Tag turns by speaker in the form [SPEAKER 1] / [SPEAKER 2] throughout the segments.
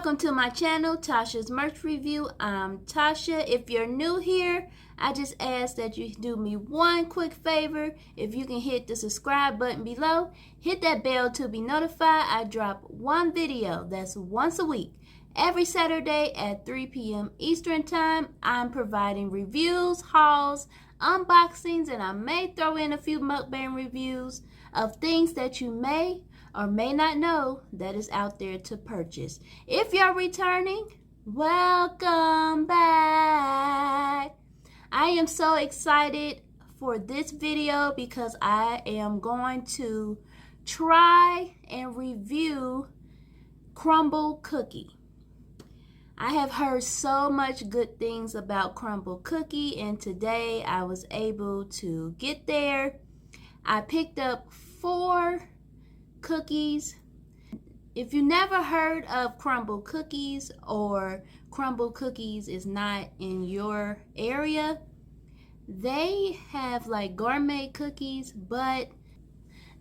[SPEAKER 1] Welcome to my channel, Tasha's Merch Review. I'm Tasha. If you're new here, I just ask that you do me one quick favor. If you can hit the subscribe button below, hit that bell to be notified. I drop one video that's once a week. Every Saturday at 3 p.m. Eastern Time, I'm providing reviews, hauls, unboxings, and I may throw in a few mukbang reviews of things that you may or may not know that is out there to purchase. If you're returning, welcome back. I am so excited for this video because I am going to try and review Crumbl cookie. I have heard so much good things about Crumbl cookie, and today I was able to get there. I picked up 4 cookies. If you never heard of Crumbl cookies, or Crumbl cookies is not in your area, they have like gourmet cookies, but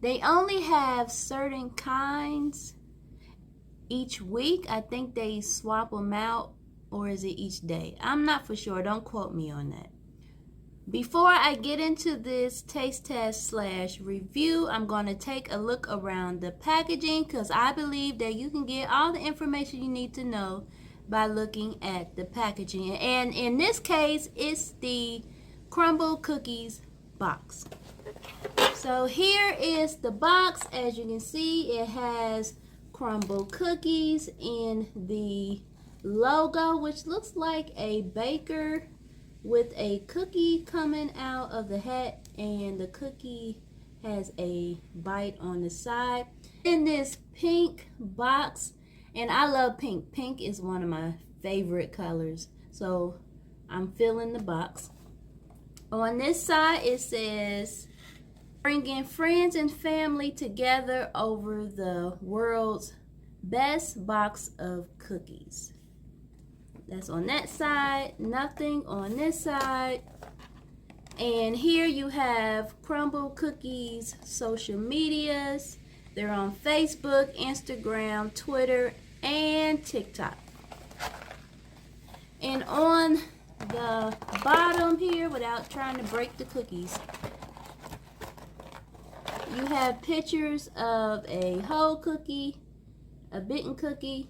[SPEAKER 1] they only have certain kinds each week. I think they swap them out, or is it each day? I'm not for sure. Don't quote me on that. Before I get into this taste test / review, I'm going to take a look around the packaging because I believe that you can get all the information you need to know by looking at the packaging. And in this case, it's the Crumbl cookies box. So here is the box. As you can see, it has Crumbl cookies in the logo, which looks like a baker with a cookie coming out of the hat, and the cookie has a bite on the side. In this pink box, and I love pink. Pink is one of my favorite colors, so I'm filling the box. On this side it says, bringing friends and family together over the world's best box of cookies. That's on that side, nothing on this side. And here you have Crumbl cookies social medias. They're on Facebook, Instagram, Twitter, and TikTok. And on the bottom here, without trying to break the cookies, you have pictures of a whole cookie, a bitten cookie,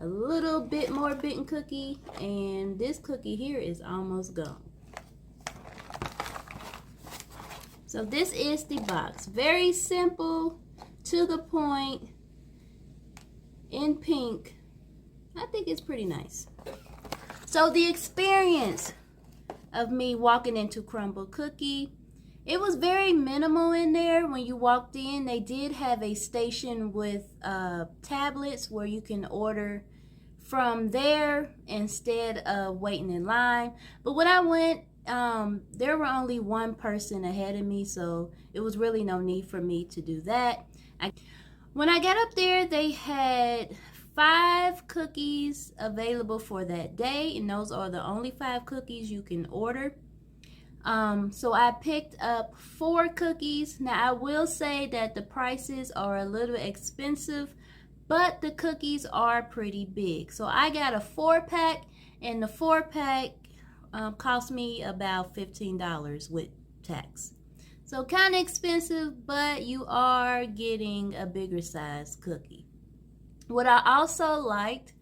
[SPEAKER 1] a little bit more bitten cookie, and this cookie here is almost gone. So this is the box. Very simple, to the point, in pink. I think it's pretty nice. So the experience of me walking into Crumbl cookie, it was very minimal in there. When you walked in, they did have a station with tablets where you can order from there instead of waiting in line. But when I went, there were only one person ahead of me, so it was really no need for me to do that. When I got up there, they had 5 cookies available for that day, and those are the only 5 cookies you can order. So I picked up 4 cookies. Now I will say that the prices are a little expensive, but the cookies are pretty big. So I got a 4-pack, and the 4-pack cost me about $15 with tax. So kind of expensive, but you are getting a bigger size cookie. What I also liked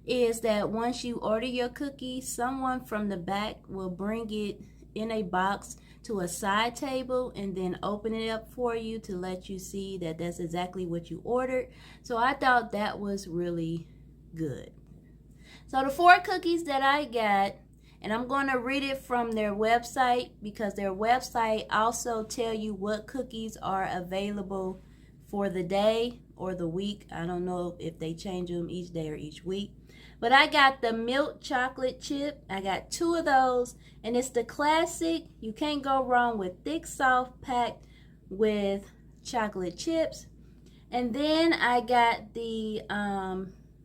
[SPEAKER 1] is that once you order your cookie, someone from the back will bring it in a box to a side table and then open it up for you to let you see that that's exactly what you ordered. So I thought that was really good. So the 4 cookies that I got, and I'm going to read it from their website because their website also tell you what cookies are available for the day or the week. I don't know if they change them each day or each week. But I got the milk chocolate chip. I got 2 of those, and it's the classic. You can't go wrong with thick, soft, packed with chocolate chips. And then I got the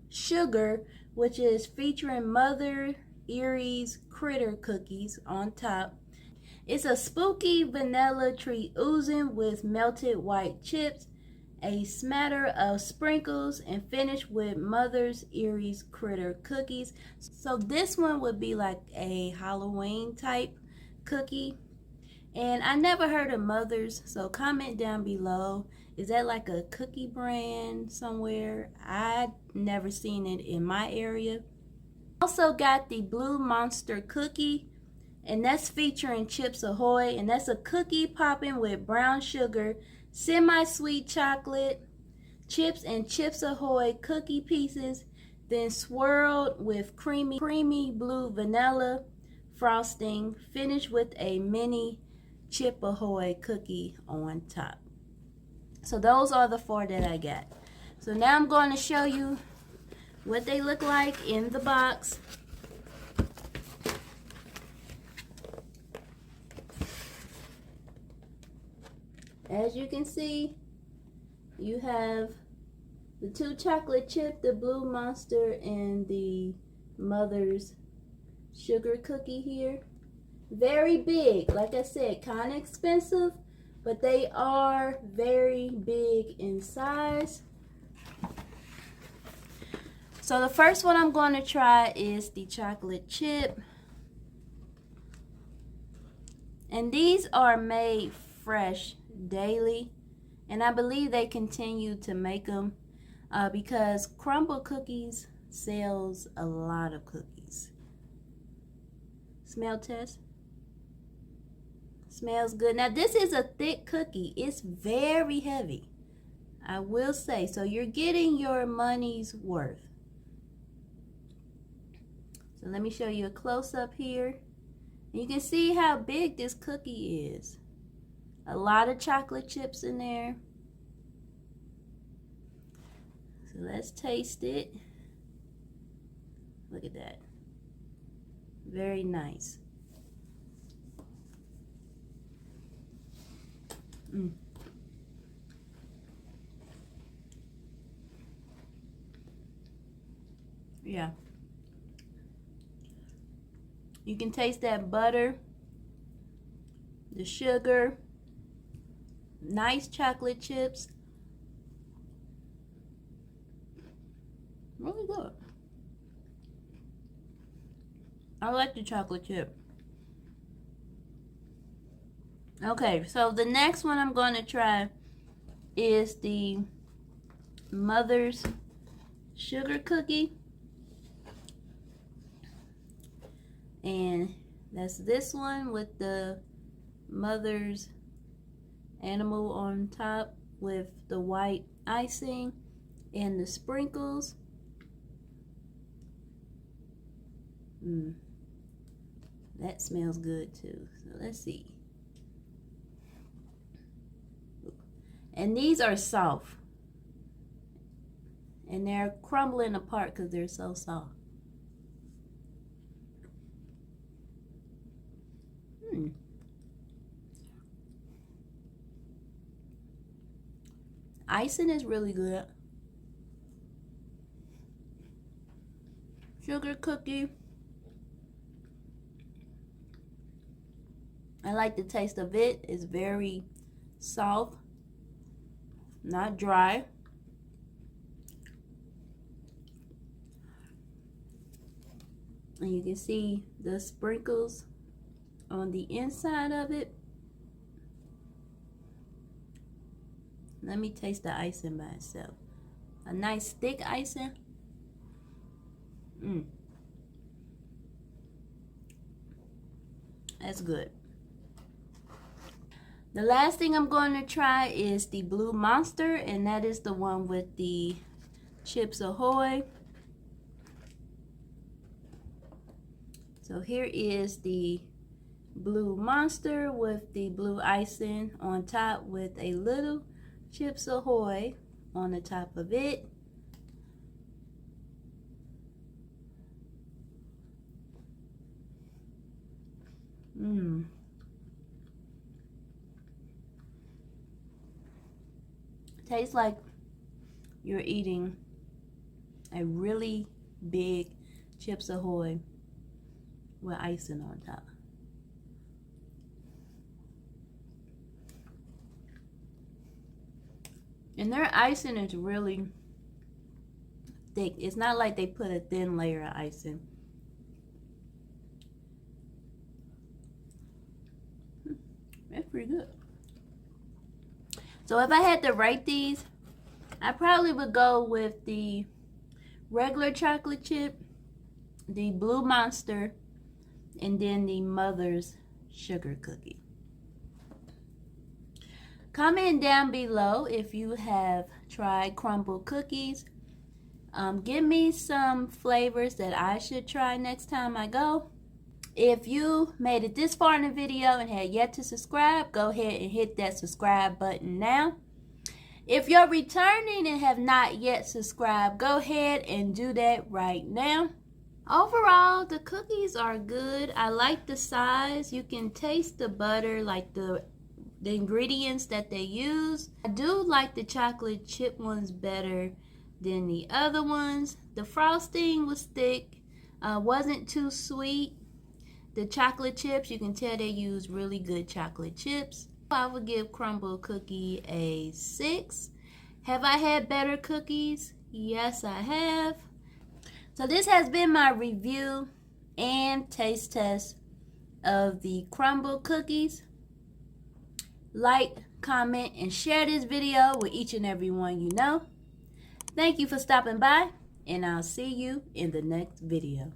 [SPEAKER 1] sugar, which is featuring Mother Erie's critter cookies on top. It's a spooky vanilla treat oozing with melted white chips a smatter of sprinkles, and finish with Mother's Erie's Critter cookies. So this one would be like a Halloween type cookie. And I never heard of Mother's, so comment down below. Is that like a cookie brand somewhere? I've never seen it in my area. Also got the Blue Monster cookie, and that's featuring Chips Ahoy, and that's a cookie popping with brown sugar, semi-sweet chocolate, chips and Chips Ahoy cookie pieces, then swirled with creamy blue vanilla frosting, finished with a mini Chip Ahoy cookie on top. So those are the 4 that I got. So now I'm going to show you what they look like in the box. As you can see, you have the 2 chocolate chip, the Blue Monster, and the Mother's sugar cookie here. Very big, like I said, kind of expensive, but they are very big in size. So the first one I'm going to try is the chocolate chip. And these are made fresh daily, and I believe they continue to make them because Crumbl Cookies sells a lot of cookies. Smell test. Smells good. Now this is a thick cookie. It's very heavy, I will say. So you're getting your money's worth. So let me show you a close-up here. And you can see how big this cookie is. A lot of chocolate chips in there. So let's taste it. Look at that. Very nice. Yeah. You can taste that butter, the sugar, nice chocolate chips. Really good. I like the chocolate chip. Okay, so the next one I'm going to try is the Mother's sugar cookie. And that's this one with the Mother's animal on top with the white icing and the sprinkles. That smells good too. So let's see. And these are soft. And they're crumbling apart because they're so soft. Icing is really good. Sugar cookie. I like the taste of it. It's very soft, not dry. And you can see the sprinkles on the inside of it. Let me taste the icing by itself. A nice thick icing. That's good. The last thing I'm going to try is the Blue Monster, and that is the one with the Chips Ahoy. So here is the Blue Monster with the blue icing on top with a little Chips Ahoy on the top of it. Tastes like you're eating a really big Chips Ahoy with icing on top. And their icing is really thick. It's not like they put a thin layer of icing. That's pretty good. So if I had to rate these, I probably would go with the regular chocolate chip, the Blue Monster, and then the Mother's sugar cookie. Comment down below if you have tried Crumbl cookies. Give me some flavors that I should try next time I go. If you made it this far in the video and had yet to subscribe, go ahead and hit that subscribe button now. If you're returning and have not yet subscribed, go ahead and do that right now. Overall, the cookies are good. I like the size. You can taste the butter, like the ingredients that they use. I do like the chocolate chip ones better than the other ones. The frosting was thick, wasn't too sweet. The chocolate chips, you can tell they use really good chocolate chips. I would give Crumbl cookie a 6. Have I had better cookies? Yes, I have. So this has been my review and taste test of the Crumbl cookies. Like, comment, and share this video with each and every one you know. Thank you for stopping by, and I'll see you in the next video.